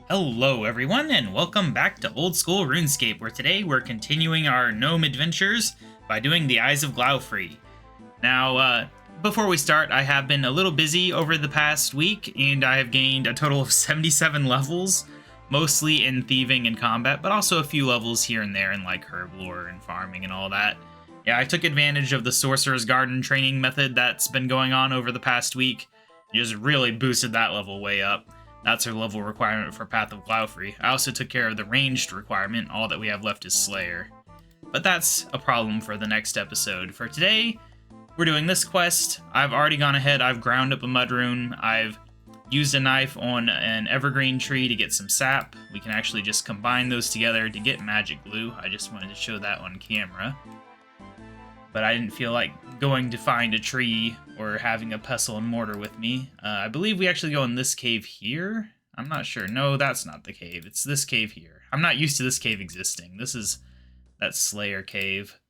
Hello everyone, and welcome back to Old School RuneScape, where today we're continuing our gnome adventures by doing the Eyes of Glouphrie. Now, before we start, I have been a little busy over the past week, and I have gained a total of 77 levels, mostly in thieving and combat, but also a few levels here and there in like herb lore and farming and all that. Yeah, I took advantage of the Sorcerer's Garden training method that's been going on over the past week, and just really boosted that level way up. That's our level requirement for Path of Glouphrie. I also took care of the ranged requirement. All that we have left is Slayer. But that's a problem for the next episode. For today, we're doing this quest. I've already gone ahead. I've ground up a mud rune. I've used a knife on an evergreen tree to get some sap. We can actually just combine those together to get magic glue. I just wanted to show that on camera. But I didn't feel like going to find a tree or having a pestle and mortar with me. I believe we actually go in this cave here. I'm not sure. No, that's not the cave. It's this cave here. I'm not used to this cave existing. This is that Slayer cave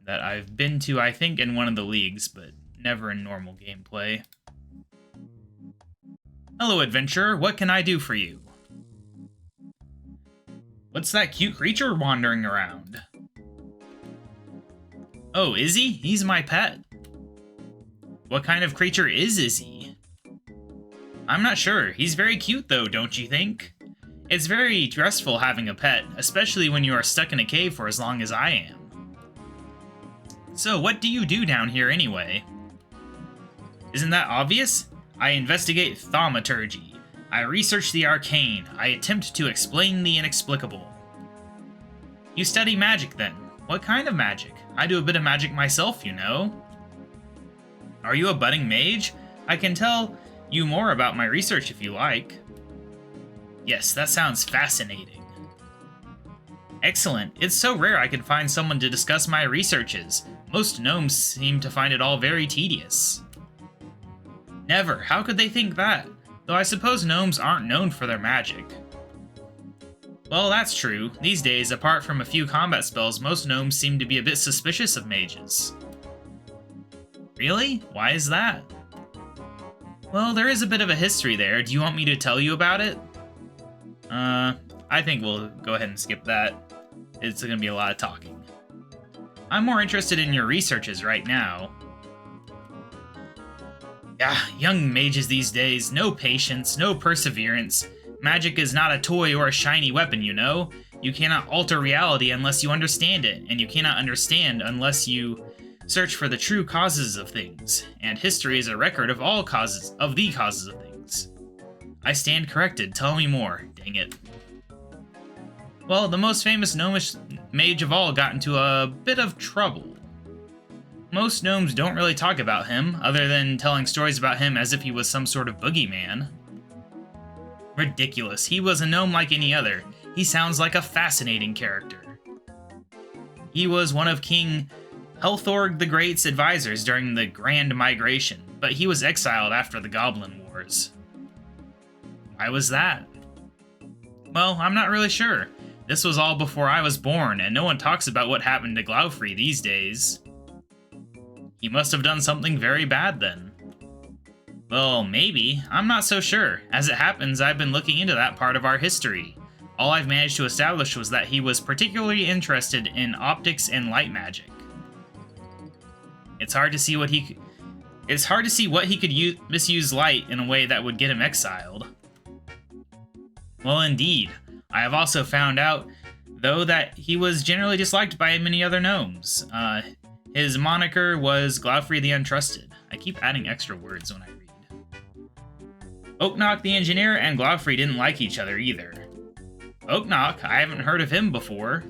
that I've been to, I think, in one of the leagues, but never in normal gameplay. Hello, adventurer. What can I do for you? What's that cute creature wandering around? Oh, Izzy? He's my pet. What kind of creature is Izzy? I'm not sure. He's very cute though, don't you think? It's very stressful having a pet, especially when you are stuck in a cave for as long as I am. So what do you do down here anyway? Isn't that obvious? I investigate thaumaturgy. I research the arcane. I attempt to explain the inexplicable. You study magic then. What kind of magic? I do a bit of magic myself, you know. Are you a budding mage? I can tell you more about my research if you like. Yes, that sounds fascinating. Excellent. It's so rare I can find someone to discuss my researches. Most gnomes seem to find it all very tedious. Never. How could they think that? Though I suppose gnomes aren't known for their magic. Well, that's true. These days, apart from a few combat spells, most gnomes seem to be a bit suspicious of mages. Really? Why is that? Well, there is a bit of a history there. Do you want me to tell you about it? I think we'll go ahead and skip that. It's gonna be a lot of talking. I'm more interested in your researches right now. Yeah, young mages these days, no patience, no perseverance. Magic is not a toy or a shiny weapon, you know? You cannot alter reality unless you understand it, and you cannot understand unless you search for the true causes of things, and history is a record of all causes of things. I stand corrected, tell me more, dang it. Well, the most famous gnomish mage of all got into a bit of trouble. Most gnomes don't really talk about him, other than telling stories about him as if he was some sort of boogeyman. Ridiculous. He was a gnome like any other. He sounds like a fascinating character. He was one of King Helthorg the Great's advisors during the Grand Migration, but he was exiled after the Goblin Wars. Why was that? Well, I'm not really sure. This was all before I was born, and no one talks about what happened to Glouphrie these days. He must have done something very bad then. Well, maybe. I'm not so sure. As it happens, I've been looking into that part of our history. All I've managed to establish was that he was particularly interested in optics and light magic. It's hard to see what he could misuse light in a way that would get him exiled. Well, indeed. I have also found out, though, that he was generally disliked by many other gnomes. His moniker was Glouphrie the Untrusted. I keep adding extra words when I read. Oaknock the engineer and Glouphrie didn't like each other either. Oaknock? I haven't heard of him before.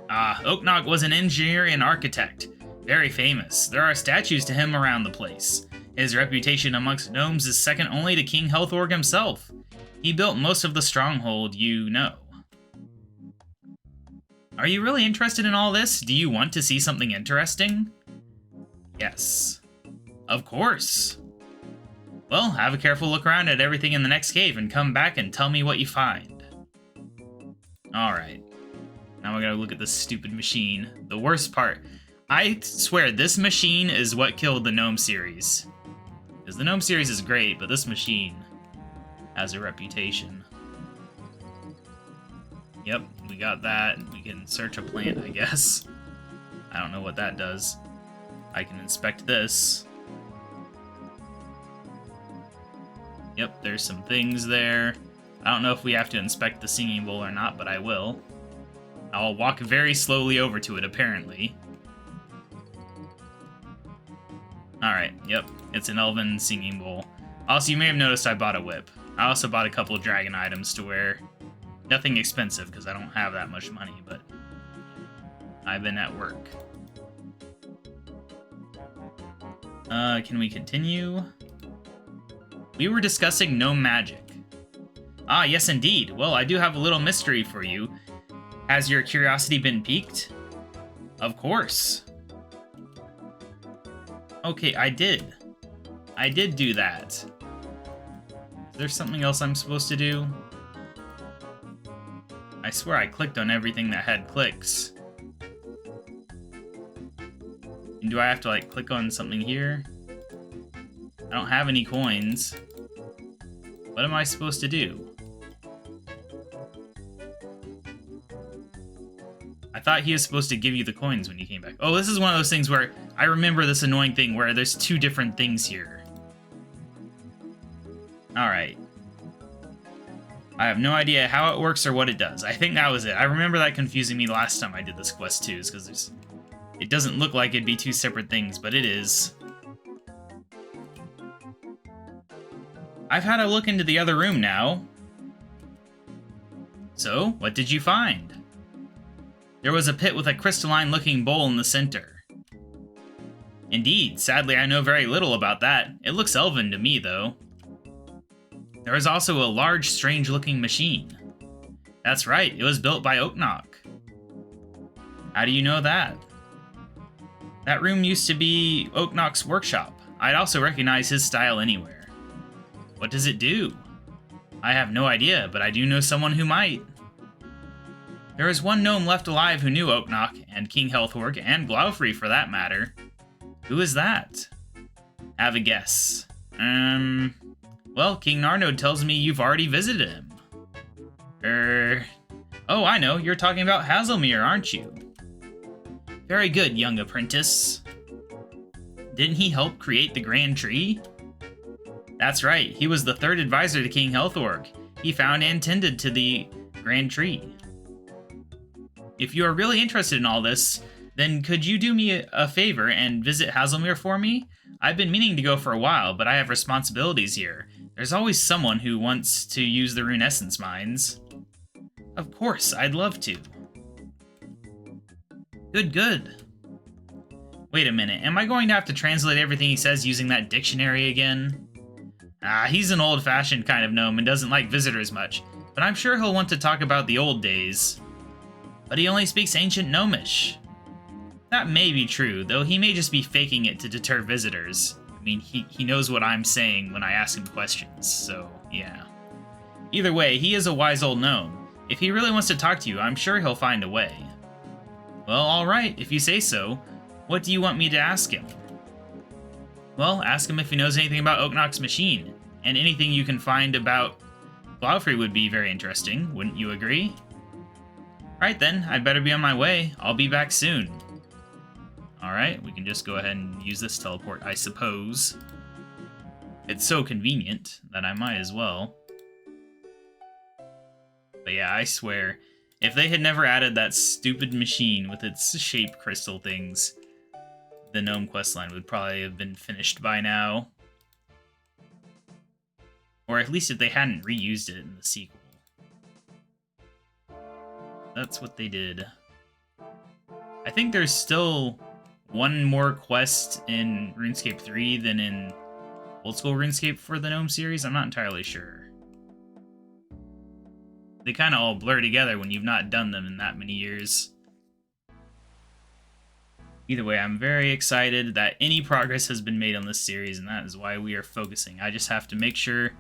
Oaknock was an engineer and architect. Very famous. There are statues to him around the place. His reputation amongst gnomes is second only to King Helthorg himself. He built most of the stronghold you know. Are you really interested in all this? Do you want to see something interesting? Yes. Of course. Well, have a careful look around at everything in the next cave and come back and tell me what you find. Alright. Now we're gonna look at this stupid machine. The worst part. I swear, this machine is what killed the Gnome series. Because the Gnome series is great, but this machine... has a reputation. Yep, we got that. We can search a plant, I guess. I don't know what that does. I can inspect this. Yep, there's some things there. I don't know if we have to inspect the singing bowl or not, but I will. I'll walk very slowly over to it, apparently. Alright, yep, it's an elven singing bowl. Also, you may have noticed I bought a whip. I also bought a couple of dragon items to wear. Nothing expensive, because I don't have that much money, but I've been at work. Can we continue? We were discussing gnome magic. Ah, yes indeed. Well, I do have a little mystery for you. Has your curiosity been piqued? Of course. Okay, I did. I did do that. Is there something else I'm supposed to do? I swear I clicked on everything that had clicks. And do I have to, like, click on something here? I don't have any coins. What am I supposed to do? I thought he was supposed to give you the coins when you came back. Oh, this is one of those things where I remember this annoying thing where there's two different things here. Alright. I have no idea how it works or what it does. I think that was it. I remember that confusing me last time I did this quest too, because it doesn't look like it'd be two separate things, but it is. I've had a look into the other room now. So, what did you find? There was a pit with a crystalline-looking bowl in the center. Indeed, sadly I know very little about that. It looks elven to me, though. There was also a large, strange-looking machine. That's right, it was built by Oknok. How do you know that? That room used to be Oknok's workshop. I'd also recognize his style anywhere. What does it do? I have no idea, but I do know someone who might. There is one gnome left alive who knew Oknok, and King Healthwork, and Glouphrie for that matter. Who is that? Have a guess. Well, King Narnode tells me you've already visited him. Oh, I know, you're talking about Hazelmere, aren't you? Very good, young apprentice. Didn't he help create the Grand Tree? That's right, he was the third advisor to King Healthwork. He found and tended to the Grand Tree. If you are really interested in all this, then could you do me a favor and visit Hazelmere for me? I've been meaning to go for a while, but I have responsibilities here. There's always someone who wants to use the rune essence mines. Of course, I'd love to. Good. Wait a minute, am I going to have to translate everything he says using that dictionary again? He's an old-fashioned kind of gnome and doesn't like visitors much, but I'm sure he'll want to talk about the old days. But he only speaks ancient gnomish. That may be true, though he may just be faking it to deter visitors. I mean, he knows what I'm saying when I ask him questions, so yeah. Either way, he is a wise old gnome. If he really wants to talk to you, I'm sure he'll find a way. Well, alright, if you say so. What do you want me to ask him? Well, ask him if he knows anything about Oknok's machine, and anything you can find about Glouphrie would be very interesting, wouldn't you agree? Right then, I'd better be on my way. I'll be back soon. Alright, we can just go ahead and use this teleport, I suppose. It's so convenient that I might as well. But yeah, I swear, if they had never added that stupid machine with its shape crystal things, the gnome questline would probably have been finished by now. Or at least if they hadn't reused it in the sequel. That's what they did. I think there's still one more quest in RuneScape 3 than in Old School RuneScape for the Gnome series. I'm not entirely sure. They kind of all blur together when you've not done them in that many years. Either way, I'm very excited that any progress has been made on this series, and that is why we are focusing. I just have to make sure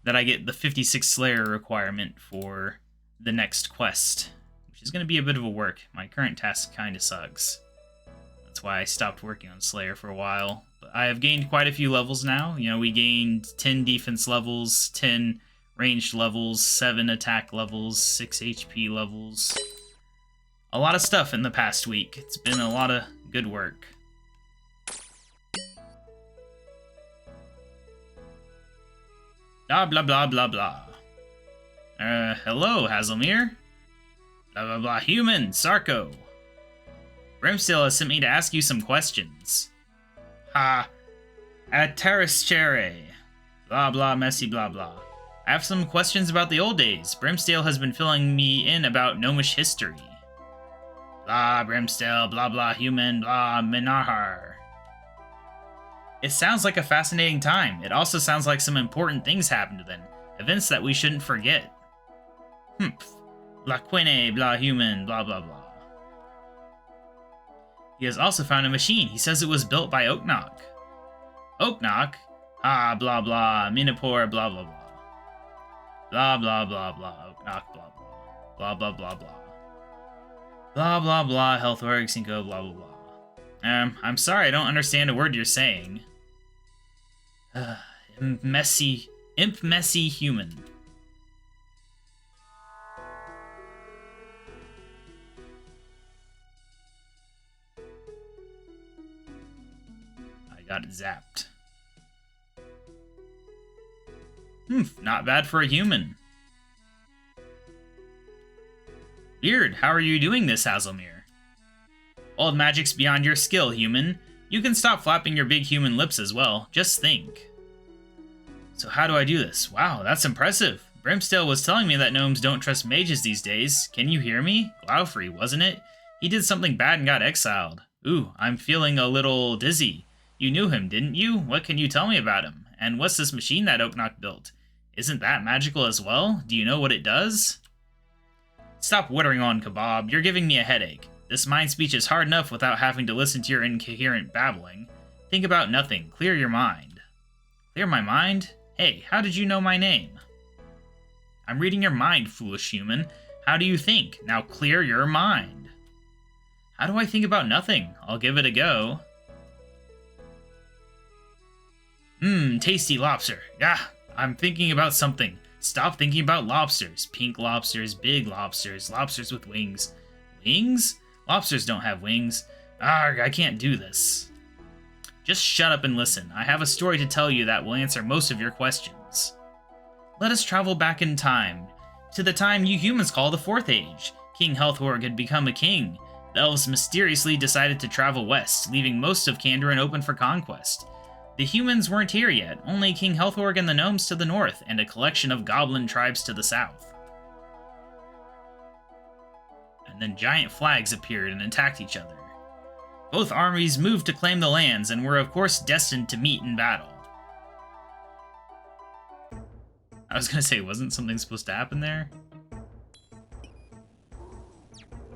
that I get the 56 Slayer requirement for the next quest, which is going to be a bit of a work. My current task kind of sucks. That's why I stopped working on Slayer for a while. But I have gained quite a few levels now. You know, we gained 10 defense levels, 10 ranged levels, 7 attack levels, 6 HP levels. A lot of stuff in the past week. It's been a lot of good work. Blah, blah, blah, blah, blah. Hello, Hazelmere? Blah, blah, blah, human, Sarko. Brimsteel has sent me to ask you some questions. Ha. Ataraschere. Blah, blah, messy, blah, blah. I have some questions about the old days. Brimsteel has been filling me in about gnomish history. Blah, Brimsteel, blah, blah, human, blah, Minahar. It sounds like a fascinating time. It also sounds like some important things happened then. Events that we shouldn't forget. Humph. Blah, quine, blah, human, blah, blah, blah. He has also found a machine. He says it was built by Oknok. Oknok? Ah, blah, blah, Minapore, blah, blah, blah. Blah, blah, blah, blah, Oknok, blah, blah. Blah, blah, blah, blah. Blah, blah, blah, Healthwork, Cinco, blah, blah, blah. I'm sorry, I don't understand a word you're saying. Imp messy human. I got zapped. Not bad for a human. Weird, how are you doing this, Hazelmere? Old magic's beyond your skill, human. You can stop flapping your big human lips as well. Just think. So how do I do this? Wow, that's impressive. Brimsteel was telling me that gnomes don't trust mages these days. Can you hear me? Glouphrie, wasn't it? He did something bad and got exiled. Ooh, I'm feeling a little dizzy. You knew him, didn't you? What can you tell me about him? And what's this machine that Oknok built? Isn't that magical as well? Do you know what it does? Stop whittering on, KaBob. You're giving me a headache. This mind speech is hard enough without having to listen to your incoherent babbling. Think about nothing. Clear your mind. Clear my mind? Hey, how did you know my name? I'm reading your mind, foolish human. How do you think? Now clear your mind. How do I think about nothing? I'll give it a go. Tasty lobster. Ah, I'm thinking about something. Stop thinking about lobsters. Pink lobsters, big lobsters, lobsters with wings. Wings? Lobsters don't have wings. Arg, I can't do this. Just shut up and listen. I have a story to tell you that will answer most of your questions. Let us travel back in time, to the time you humans call the Fourth Age. King Healthwork had become a king. The elves mysteriously decided to travel west, leaving most of Kandarin open for conquest. The humans weren't here yet, only King Healthwork and the gnomes to the north, and a collection of goblin tribes to the south. And then giant flags appeared and attacked each other. Both armies moved to claim the lands, and were of course destined to meet in battle. I was gonna say, wasn't something supposed to happen there?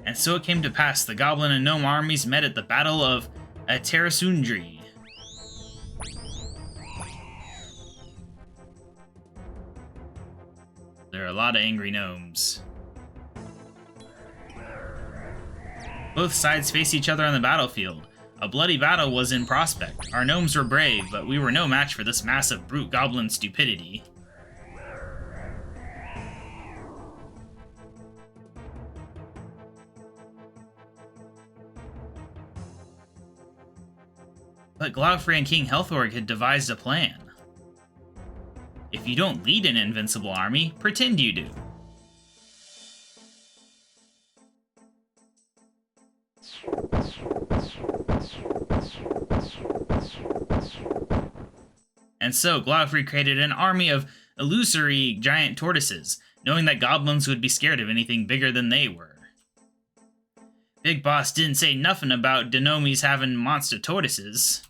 And so it came to pass, the goblin and gnome armies met at the Battle of Atarasundri. There are a lot of angry gnomes. Both sides faced each other on the battlefield. A bloody battle was in prospect. Our gnomes were brave, but we were no match for this massive brute goblin stupidity. But Glouphrie and King Healthwork had devised a plan. If you don't lead an invincible army, pretend you do. And so Glouphrie created an army of illusory giant tortoises, knowing that goblins would be scared of anything bigger than they were. Big Boss didn't say nothing about Denomies having monster tortoises.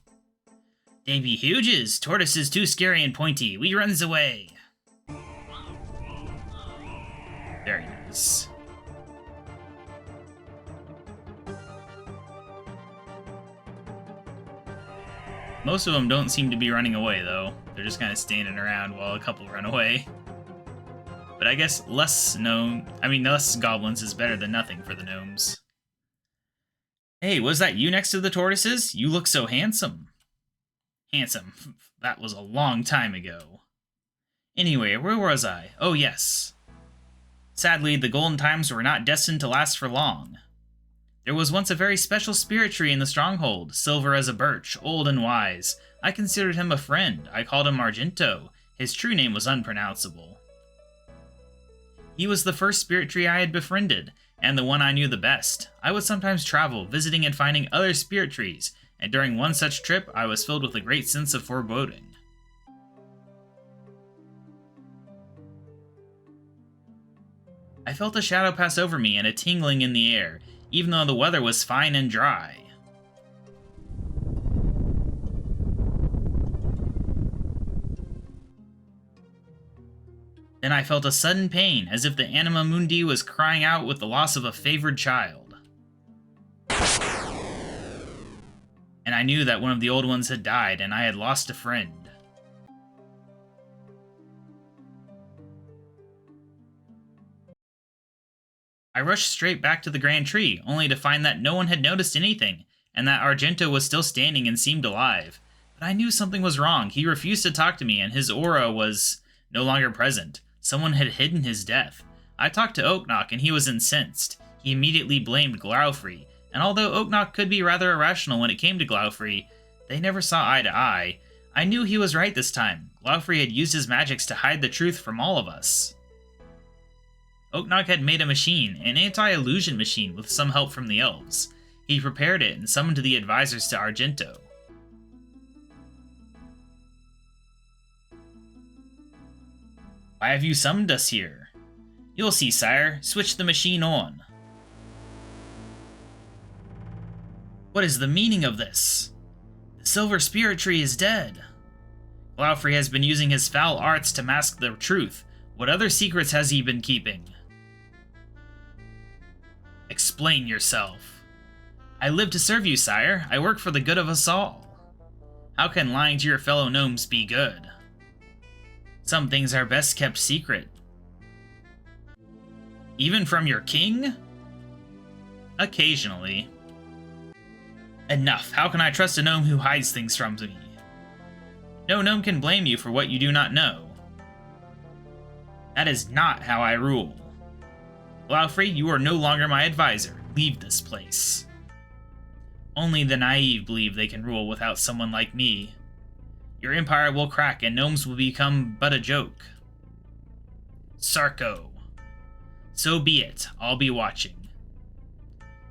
They be huges. Tortoises too scary and pointy. We runs away. Very nice. Most of them don't seem to be running away, though. They're just kind of standing around while a couple run away. But I guess less goblins is better than nothing for the gnomes. Hey, was that you next to the tortoises? You look so handsome. Handsome. That was a long time ago. Anyway, where was I? Oh yes. Sadly, the golden times were not destined to last for long. There was once a very special spirit tree in the stronghold, silver as a birch, old and wise. I considered him a friend. I called him Argento. His true name was unpronounceable. He was the first spirit tree I had befriended, and the one I knew the best. I would sometimes travel, visiting and finding other spirit trees, and during one such trip, I was filled with a great sense of foreboding. I felt a shadow pass over me and a tingling in the air, even though the weather was fine and dry. Then I felt a sudden pain, as if the anima mundi was crying out with the loss of a favored child. And I knew that one of the old ones had died, and I had lost a friend. I rushed straight back to the grand tree, only to find that no one had noticed anything, and that Argento was still standing and seemed alive. But I knew something was wrong. He refused to talk to me, and his aura was no longer present. Someone had hidden his death. I talked to Oaknock, and he was incensed. He immediately blamed Glouphrie, and although Oaknock could be rather irrational when it came to Glouphrie, they never saw eye to eye. I knew he was right this time. Glouphrie had used his magics to hide the truth from all of us. Oaknock had made a machine, an anti-illusion machine with some help from the elves. He prepared it and summoned the advisors to Argento. Why have you summoned us here? You'll see, sire. Switch the machine on. What is the meaning of this? The silver spirit tree is dead. Glouphrie has been using his foul arts to mask the truth. What other secrets has he been keeping? Explain yourself. I live to serve you, sire. I work for the good of us all. How can lying to your fellow gnomes be good? Some things are best kept secret. Even from your king? Occasionally. Enough. How can I trust a gnome who hides things from me? No gnome can blame you for what you do not know. That is not how I rule. Glouphrie, you are no longer my advisor. Leave this place. Only the naive believe they can rule without someone like me. Your empire will crack and gnomes will become but a joke. Sarko. So be it. I'll be watching.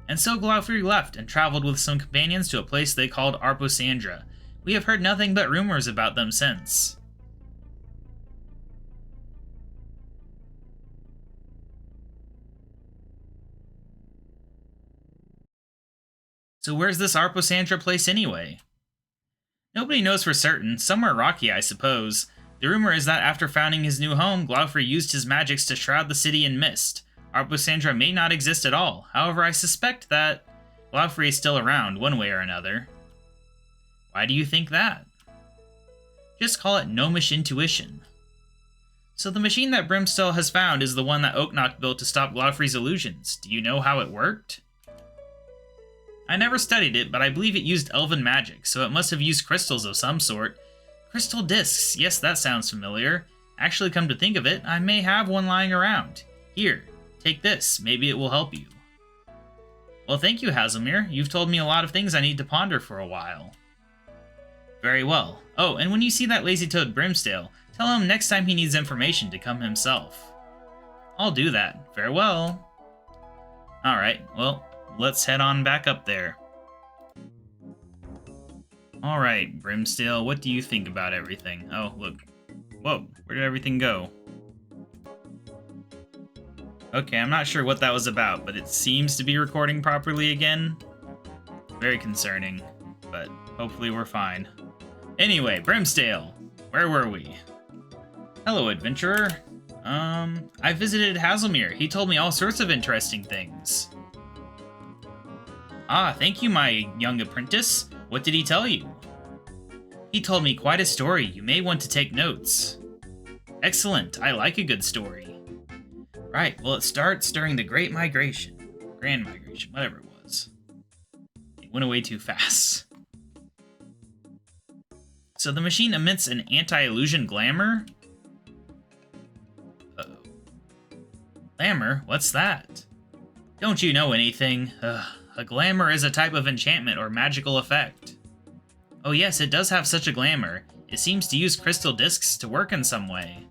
And so Glouphrie left and traveled with some companions to a place they called Arposandra. We have heard nothing but rumors about them since. So where's this Arposandra place anyway? Nobody knows for certain. Somewhere rocky, I suppose. The rumor is that after founding his new home, Glouphrie used his magics to shroud the city in mist. Arposandra may not exist at all. However, I suspect that Glouphrie is still around, one way or another. Why do you think that? Just call it gnomish intuition. So the machine that Brimstone has found is the one that Oaknock built to stop Glouphrie's illusions. Do you know how it worked? I never studied it, but I believe it used elven magic, so it must have used crystals of some sort. Crystal discs, yes, that sounds familiar. Actually, come to think of it, I may have one lying around. Here, take this, maybe it will help you. Well, thank you, Hazelmere. You've told me a lot of things I need to ponder for a while. Very well. Oh, and when you see that lazy toad Brimstale, tell him next time he needs information to come himself. I'll do that. Farewell. Alright, well, let's head on back up there. Alright, Brimstale, what do you think about everything? Oh, look. Whoa, where did everything go? Okay, I'm not sure what that was about, but it seems to be recording properly again. Very concerning, but hopefully we're fine. Anyway, Brimstale, where were we? Hello, adventurer. I visited Hazelmere. He told me all sorts of interesting things. Ah, thank you, my young apprentice. What did he tell you? He told me quite a story. You may want to take notes. Excellent. I like a good story. Right, well, it starts during the Great Migration. Grand Migration, whatever it was. It went away too fast. So the machine emits an anti-illusion glamour? Glamour? What's that? Don't you know anything? A glamour is a type of enchantment or magical effect. Oh yes, it does have such a glamour. It seems to use crystal discs to work in some way.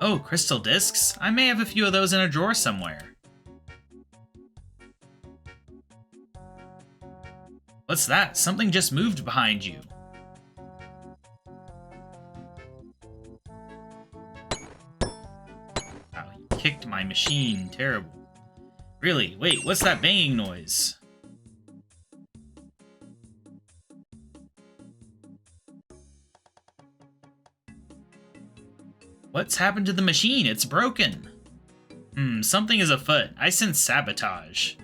Oh, crystal discs? I may have a few of those in a drawer somewhere. What's that? Something just moved behind you. Wow, you kicked my machine. Terrible. Really? Wait, what's that banging noise? What's happened to the machine? It's broken. Something is afoot. I sense sabotage.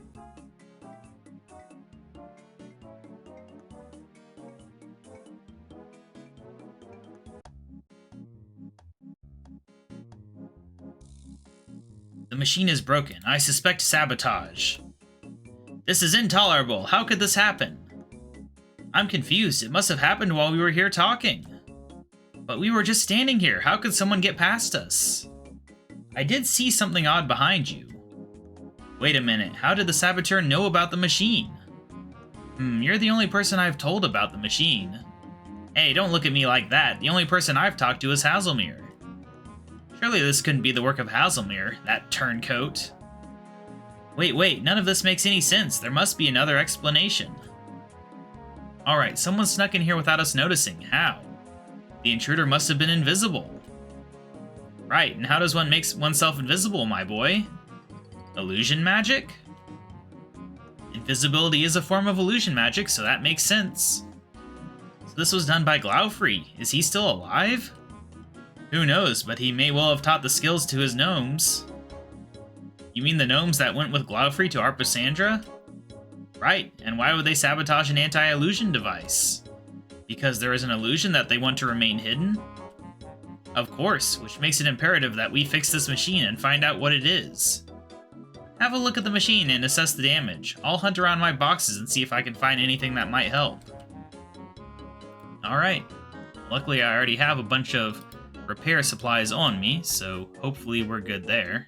The machine is broken. I suspect sabotage. This is intolerable. How could this happen? I'm confused. It must have happened while we were here talking. But we were just standing here. How could someone get past us? I did see something odd behind you. Wait a minute. How did the saboteur know about the machine? You're the only person I've told about the machine. Hey, don't look at me like that. The only person I've talked to is Hazelmere. Surely this couldn't be the work of Hazelmere, that turncoat. Wait, none of this makes any sense. There must be another explanation. Alright, someone snuck in here without us noticing. How? The intruder must have been invisible. Right, and how does one make oneself invisible, my boy? Illusion magic? Invisibility is a form of illusion magic, so that makes sense. So this was done by Glouphrie. Is he still alive? Who knows, but he may well have taught the skills to his gnomes. You mean the gnomes that went with Glouphrie to Arpasandra? Right, and why would they sabotage an anti-illusion device? Because there is an illusion that they want to remain hidden? Of course, which makes it imperative that we fix this machine and find out what it is. Have a look at the machine and assess the damage. I'll hunt around my boxes and see if I can find anything that might help. Alright. Luckily I already have a bunch of repair supplies on me, so hopefully we're good there.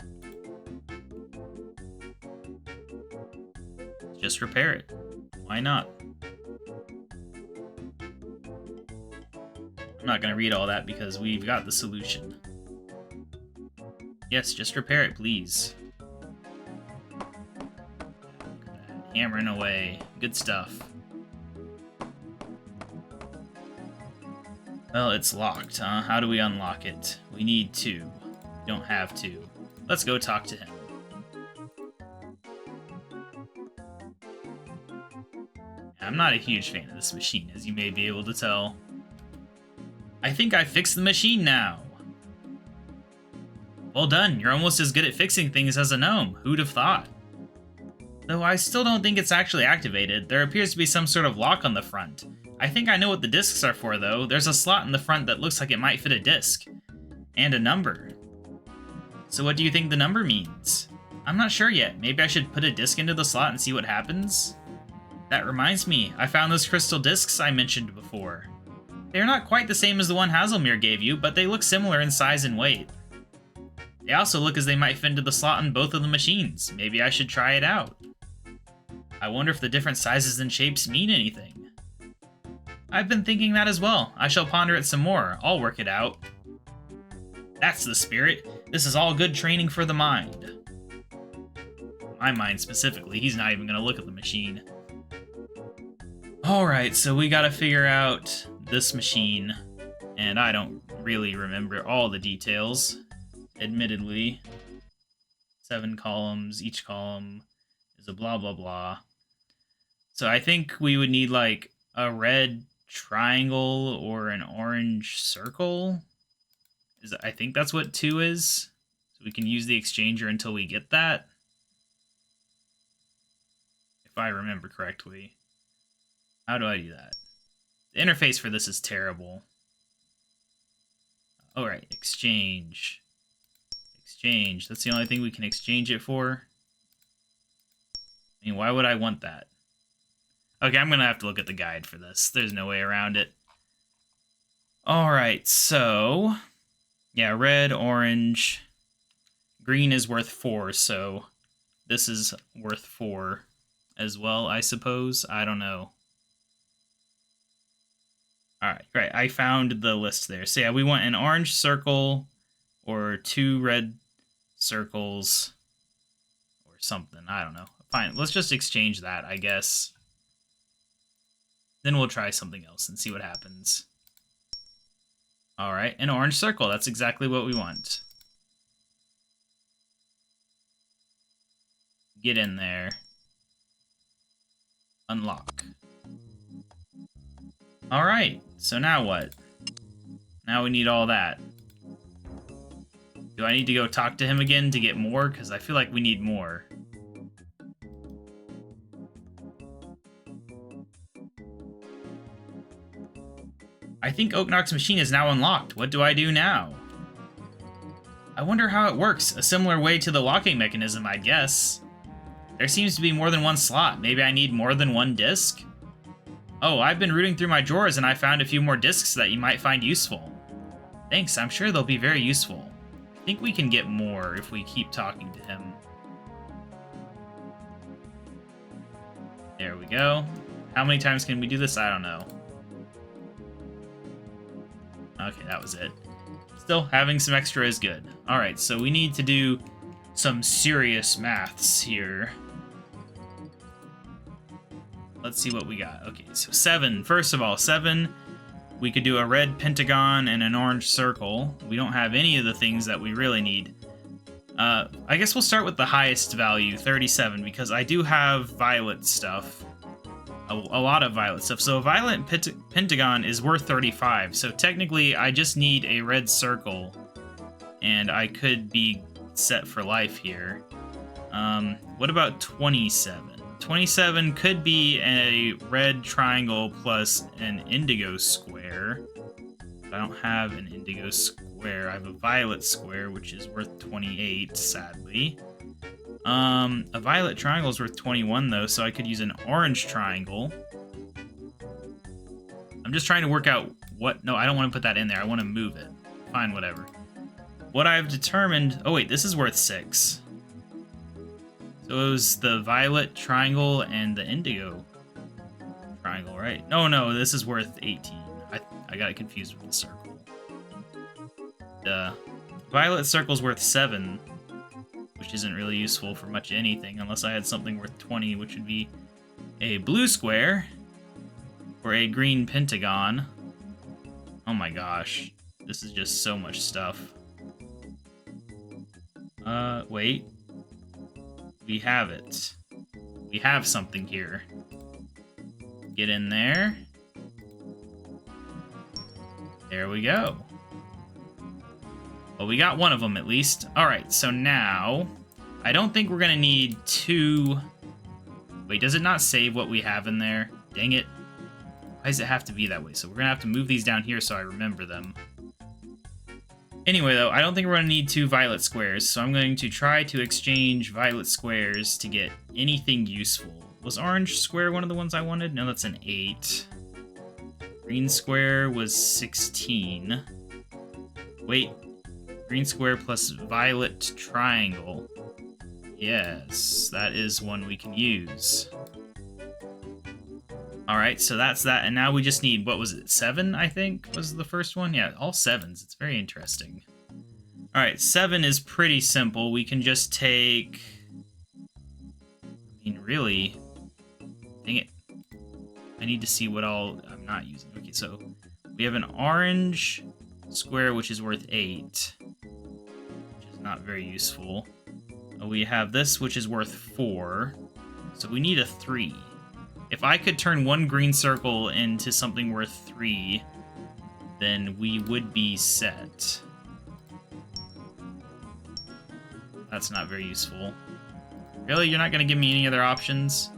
Just repair it. Why not? I'm not going to read all that because we've got the solution. Yes, just repair it, please. Hammering away. Good stuff. Well, it's locked, huh? How do we unlock it? We need to. We don't have to. Let's go talk to him. I'm not a huge fan of this machine, as you may be able to tell. I think I fixed the machine now. Well done, you're almost as good at fixing things as a gnome. Who'd have thought? Though I still don't think it's actually activated. There appears to be some sort of lock on the front. I think I know what the discs are for, though. There's a slot in the front that looks like it might fit a disc. And a number. So what do you think the number means? I'm not sure yet. Maybe I should put a disc into the slot and see what happens? That reminds me, I found those crystal discs I mentioned before. They're not quite the same as the one Hazelmere gave you, but they look similar in size and weight. They also look as they might fit into the slot on both of the machines. Maybe I should try it out. I wonder if the different sizes and shapes mean anything. I've been thinking that as well. I shall ponder it some more. I'll work it out. That's the spirit. This is all good training for the mind. My mind specifically. He's not even going to look at the machine. Alright, so we gotta figure out this machine. And I don't really remember all the details, admittedly. 7 columns. Each column is a blah blah blah. So I think we would need like a red triangle or an orange circle. I think that's what 2 is. So we can use the exchanger until we get that. If I remember correctly. How do I do that? The interface for this is terrible. Alright, exchange. Exchange. That's the only thing we can exchange it for. I mean, why would I want that? Okay, I'm going to have to look at the guide for this. There's no way around it. All right, so yeah, red, orange, green is worth 4, so this is worth 4 as well, I suppose. I don't know. All right, great. I found the list there. So yeah, we want an orange circle or 2 red circles or something. I don't know. Fine, let's just exchange that, I guess. Then we'll try something else and see what happens. All right, an orange circle. That's exactly what we want. Get in there. Unlock. All right, so now what? Now we need all that. Do I need to go talk to him again to get more? Because I feel like we need more. I think Oaknock's machine is now unlocked. What do I do now? I wonder how it works. A similar way to the locking mechanism, I guess. There seems to be more than one slot. Maybe I need more than one disc? Oh, I've been rooting through my drawers and I found a few more discs that you might find useful. Thanks, I'm sure they'll be very useful. I think we can get more if we keep talking to him. There we go. How many times can we do this? I don't know. Okay, that was it. Still, having some extra is good. Alright, so we need to do some serious maths here. Let's see what we got. Okay, so 7. First of all, 7. We could do a red pentagon and an orange circle. We don't have any of the things that we really need. I guess we'll start with the highest value, 37, because I do have violet stuff. A lot of violet stuff. So a violet pentagon is worth 35. So technically, I just need a red circle, and I could be set for life here. What about 27? 27 could be a red triangle plus an indigo square. I don't have an indigo square. I have a violet square, which is worth 28, sadly. A violet triangle is worth 21, though, so I could use an orange triangle. I'm just trying to work out what... No, I don't want to put that in there. I want to move it. Fine, whatever. What I've determined... Oh, wait, this is worth 6. So it was the violet triangle and the indigo triangle, right? No, this is worth 18. I got it confused with the circle. The violet circle's worth 7, which isn't really useful for much anything unless I had something worth 20, which would be a blue square or a green pentagon. Oh my gosh. This is just so much stuff. Wait. We have it. We have something here. Get in there. There we go. Well, we got one of them at least. Alright, so now... I don't think we're gonna need 2... Wait, does it not save what we have in there? Dang it. Why does it have to be that way? So we're gonna have to move these down here so I remember them. Anyway, though, I don't think we're going to need 2 violet squares, so I'm going to try to exchange violet squares to get anything useful. Was orange square one of the ones I wanted? No, that's an 8. Green square was 16. Wait, green square plus violet triangle. Yes, that is one we can use. Alright, so that's that, and now we just need, what was it, 7, I think, was the first one? Yeah, all 7s, it's very interesting. Alright, 7 is pretty simple. We can just take... I mean, really... Dang it. I need to see what all I'm not using. Okay, so we have an orange square, which is worth 8, which is not very useful. We have this, which is worth 4, so we need a 3. If I could turn one green circle into something worth 3, then we would be set. That's not very useful. Really? You're not going to give me any other options?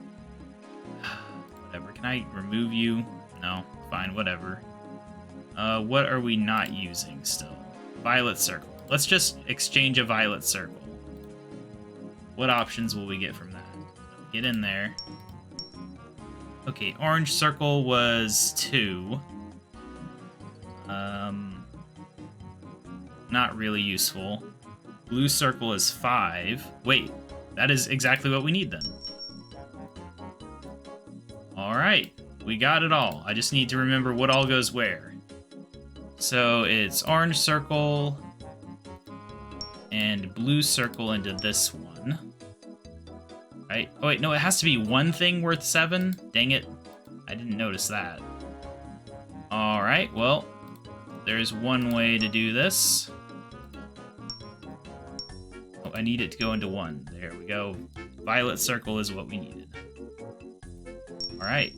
Whatever. Can I remove you? No. Fine, whatever. What are we not using still? Violet circle. Let's just exchange a violet circle. What options will we get from that? Get in there. Okay, orange circle was 2. Not really useful. Blue circle is 5. Wait, that is exactly what we need then. Alright, we got it all. I just need to remember what all goes where. So it's orange circle and blue circle into this one. Right? Oh wait, no, it has to be one thing worth 7? Dang it. I didn't notice that. Alright, well, there's one way to do this. Oh, I need it to go into 1. There we go. Violet circle is what we needed. Alright.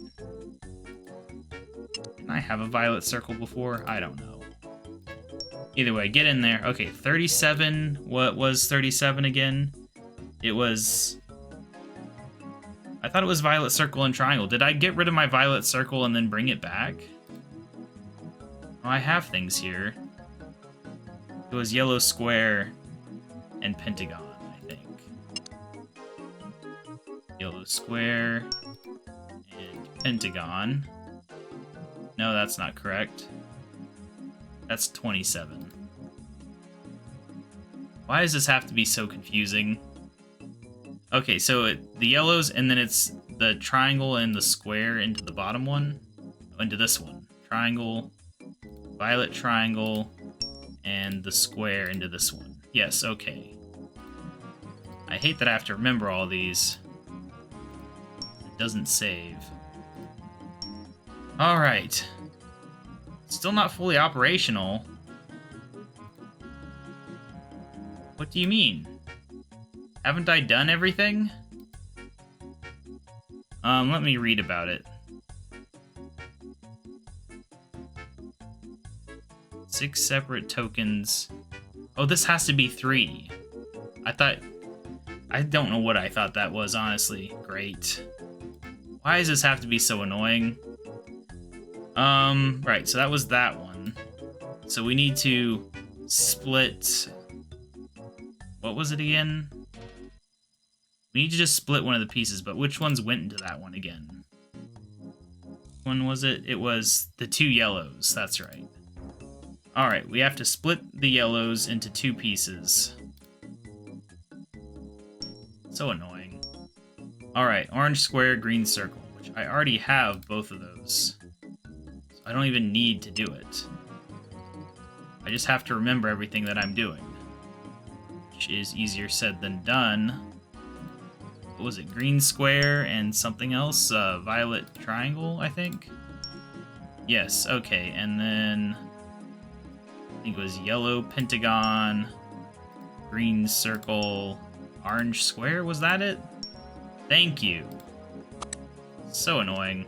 Can I have a violet circle before? I don't know. Either way, get in there. Okay, 37. What was 37 again? It was... I thought it was violet circle and triangle. Did I get rid of my violet circle and then bring it back? Oh, I have things here. It was yellow square and pentagon, I think. Yellow square and pentagon. No, that's not correct. That's 27. Why does this have to be so confusing? Okay, so the yellows, and then it's the triangle and the square into the bottom one. Into this one. Triangle, violet triangle, and the square into this one. Yes, okay. I hate that I have to remember all these. It doesn't save. Alright. Still not fully operational. What do you mean? Haven't I done everything? Let me read about it. 6 separate tokens. Oh, this has to be 3. I don't know what I thought that was, honestly. Great. Why does this have to be so annoying? Right, so that was that one. So we need to split... What was it again? We need to just split one of the pieces, but which ones went into that one again? Which one was it? It was the 2 yellows, that's right. Alright, we have to split the yellows into 2 pieces. So annoying. Alright, orange square, green circle, which I already have both of those. So I don't even need to do it. I just have to remember everything that I'm doing. Which is easier said than done. What was it? Green square and something else? Violet triangle, I think? Yes, okay, and then... I think it was yellow pentagon, green circle, orange square, was that it? Thank you. So annoying.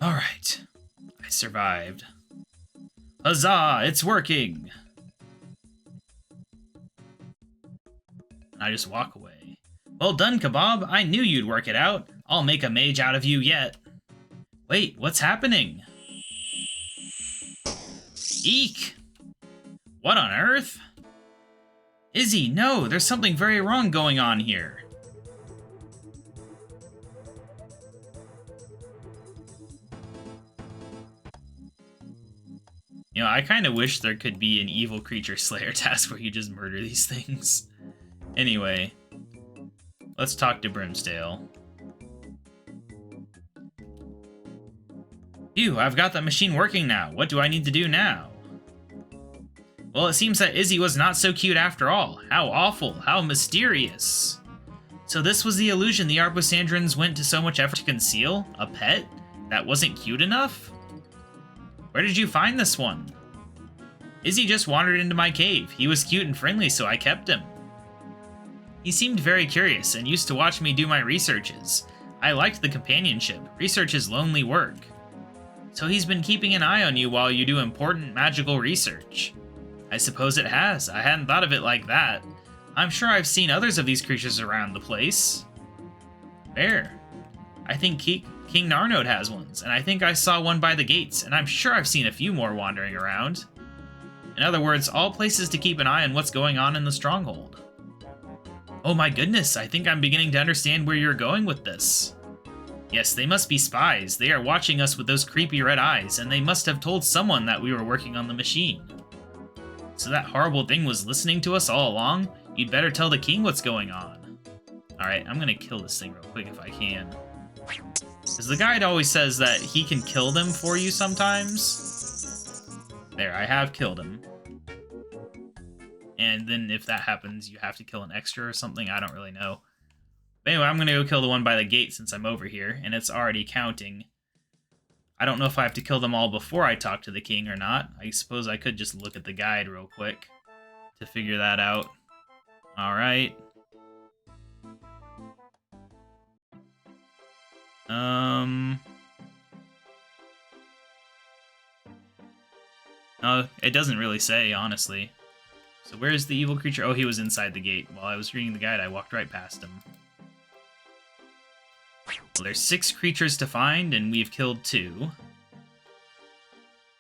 Alright. I survived. Huzzah! It's working! I just walk away. Well done, KaBob. I knew you'd work it out. I'll make a mage out of you yet. Wait, what's happening? Eek! What on earth? Izzy, no, there's something very wrong going on here. You know, I kind of wish there could be an evil creature slayer task where you just murder these things. Anyway, let's talk to Brimsdale. Phew, I've got that machine working now. What do I need to do now? Well, it seems that Izzy was not so cute after all. How awful, how mysterious. So this was the illusion the Arbosandrins went to so much effort to conceal? A pet? That wasn't cute enough? Where did you find this one? Izzy just wandered into my cave. He was cute and friendly, so I kept him. He seemed very curious and used to watch me do my researches. I liked the companionship. Research is lonely work. So he's been keeping an eye on you while you do important magical research. I suppose it has. I hadn't thought of it like that. I'm sure I've seen others of these creatures around the place. Where? I think King Narnode has ones, and I think I saw one by the gates, and I'm sure I've seen a few more wandering around. In other words, all places to keep an eye on what's going on in the stronghold. Oh my goodness, I think I'm beginning to understand where you're going with this. Yes, they must be spies. They are watching us with those creepy red eyes, and they must have told someone that we were working on the machine. So that horrible thing was listening to us all along? You'd better tell the king what's going on. Alright, I'm gonna kill this thing real quick if I can. Because the guide always says that he can kill them for you sometimes. There, I have killed him. And then if that happens, you have to kill an extra or something. I don't really know. But anyway, I'm going to go kill the one by the gate since I'm over here, and it's already counting. I don't know if I have to kill them all before I talk to the king or not. I suppose I could just look at the guide real quick to figure that out. Alright. It doesn't really say, honestly. So where's the evil creature? Oh, he was inside the gate. While I was reading the guide, I walked right past him. Well, there's 6 creatures to find, and we've killed 2.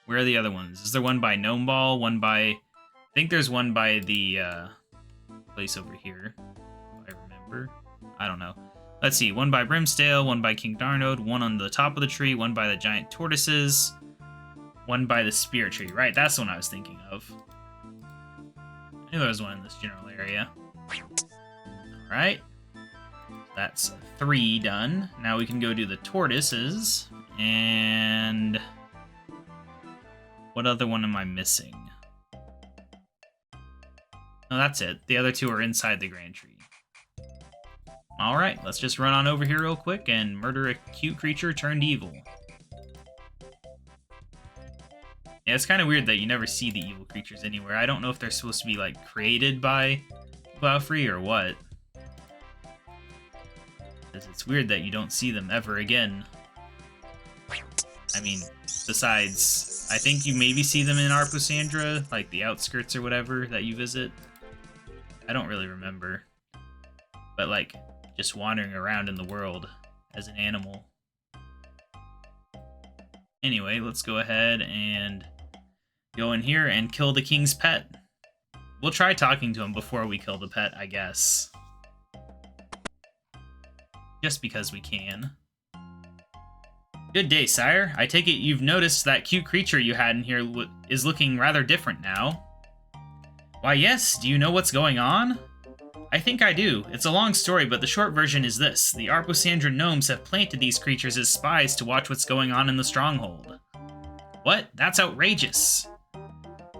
Where are the other ones? Is there one by Gnome Ball? One by... I think there's one by the place over here, if I remember. I don't know. Let's see. One by Brimstale, one by King Darnode, one on the top of the tree, one by the giant tortoises, one by the spear tree. Right, that's the one I was thinking of. I knew there was one in this general area. Alright. That's 3 done. Now we can go do the tortoises. And... what other one am I missing? No, that's it. The other 2 are inside the Grand Tree. Alright, let's just run on over here real quick and murder a cute creature turned evil. Yeah, it's kind of weird that you never see the evil creatures anywhere. I don't know if they're supposed to be, like, created by Glouphrie or what. Because it's weird that you don't see them ever again. I mean, besides, I think you maybe see them in Arposandra, like the outskirts or whatever that you visit. I don't really remember. But, like, just wandering around in the world as an animal. Anyway, let's go ahead and go in here and kill the king's pet. We'll try talking to him before we kill the pet, I guess. Just because we can. Good day, sire. I take it you've noticed that cute creature you had in here is looking rather different now. Why, yes. Do you know what's going on? I think I do. It's a long story, but the short version is this. The Arposandra gnomes have planted these creatures as spies to watch what's going on in the stronghold. What? That's outrageous.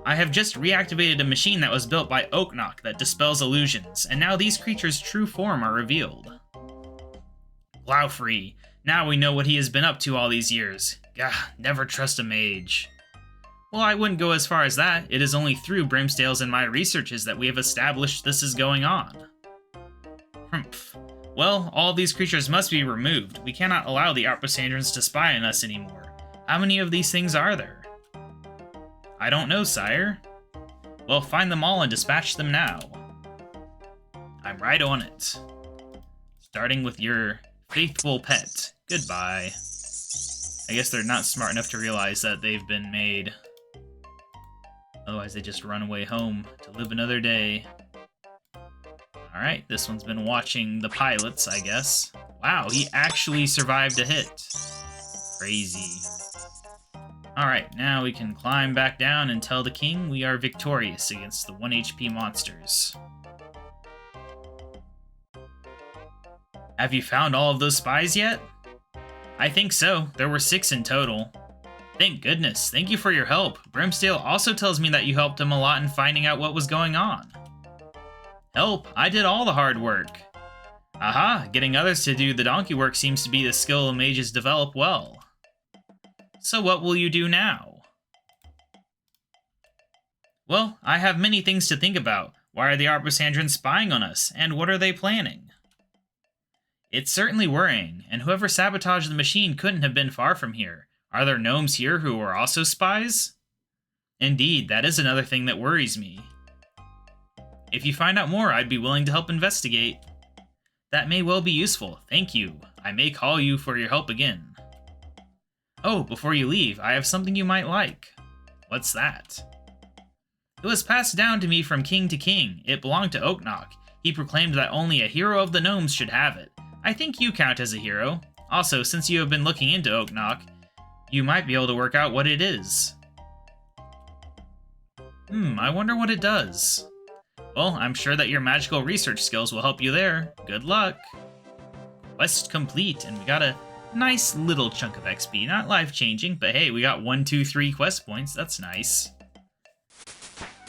I have just reactivated a machine that was built by Oaknock that dispels illusions, and now these creatures' true form are revealed. Glouphrie. Now we know what he has been up to all these years. Gah, never trust a mage. Well, I wouldn't go as far as that. It is only through Brimstale's and my researches that we have established this is going on. Humph. Well, all of these creatures must be removed. We cannot allow the Arposandrans to spy on us anymore. How many of these things are there? I don't know, sire. Well, find them all and dispatch them now. I'm right on it. Starting with your faithful pet. Goodbye. I guess they're not smart enough to realize that they've been made. Otherwise, they just run away home to live another day. Alright, this one's been watching the pilots, I guess. Wow, he actually survived a hit. Crazy. Alright, now we can climb back down and tell the king we are victorious against the 1 HP monsters. Have you found all of those spies yet? I think so. There were 6 in total. Thank goodness. Thank you for your help. Brimstale also tells me that you helped him a lot in finding out what was going on. Help? I did all the hard work. Aha, getting others to do the donkey work seems to be the skill mages develop well. So what will you do now? Well, I have many things to think about. Why are the Arposandrans spying on us, and what are they planning? It's certainly worrying, and whoever sabotaged the machine couldn't have been far from here. Are there gnomes here who are also spies? Indeed, that is another thing that worries me. If you find out more, I'd be willing to help investigate. That may well be useful, thank you. I may call you for your help again. Oh, before you leave, I have something you might like. What's that? It was passed down to me from king to king. It belonged to Oaknock. He proclaimed that only a hero of the gnomes should have it. I think you count as a hero. Also, since you have been looking into Oak Knock, you might be able to work out what it is. I wonder what it does. Well, I'm sure that your magical research skills will help you there. Good luck! Quest complete, and we got a nice little chunk of XP. Not life-changing, but hey, we got 1, 2, 3 quest points. That's nice.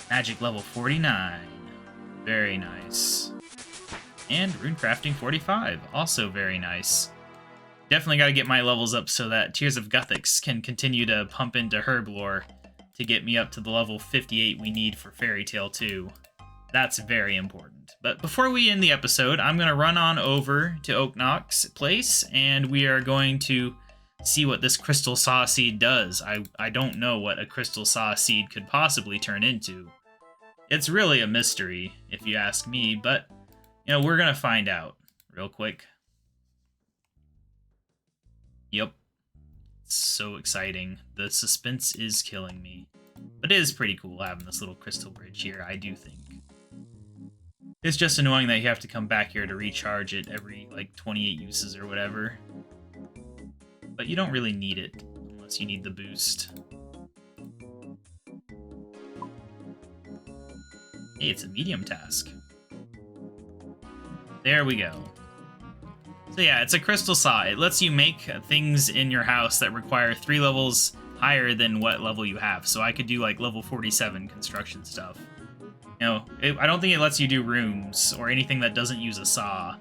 Magic level 49. Very nice. And runecrafting 45. Also very nice. Definitely got to get my levels up so that Tears of Guthix can continue to pump into herb lore to get me up to the level 58 we need for Fairy Tale 2. That's very important. But before we end the episode, I'm going to run on over to Oak Knock's place, and we are going to see what this Crystal Saw Seed does. I don't know what a Crystal Saw Seed could possibly turn into. It's really a mystery, if you ask me, but, you know, we're going to find out real quick. Yep. So exciting. The suspense is killing me. But it is pretty cool having this little crystal bridge here, I do think. It's just annoying that you have to come back here to recharge it every, like, 28 uses or whatever. But you don't really need it, unless you need the boost. Hey, it's a medium task. There we go. So yeah, it's a crystal saw. It lets you make things in your house that require 3 levels higher than what level you have. So I could do like level 47 construction stuff. You know, I don't think it lets you do rooms or anything that doesn't use a saw.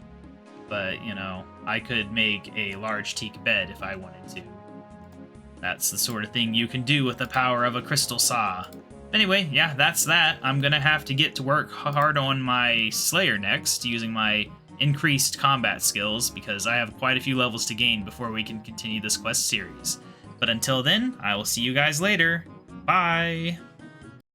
But, you know, I could make a large teak bed if I wanted to. That's the sort of thing you can do with the power of a crystal saw. Anyway, yeah, that's that. I'm gonna have to get to work hard on my Slayer next, using my increased combat skills, because I have quite a few levels to gain before we can continue this quest series. But until then, I will see you guys later. Bye!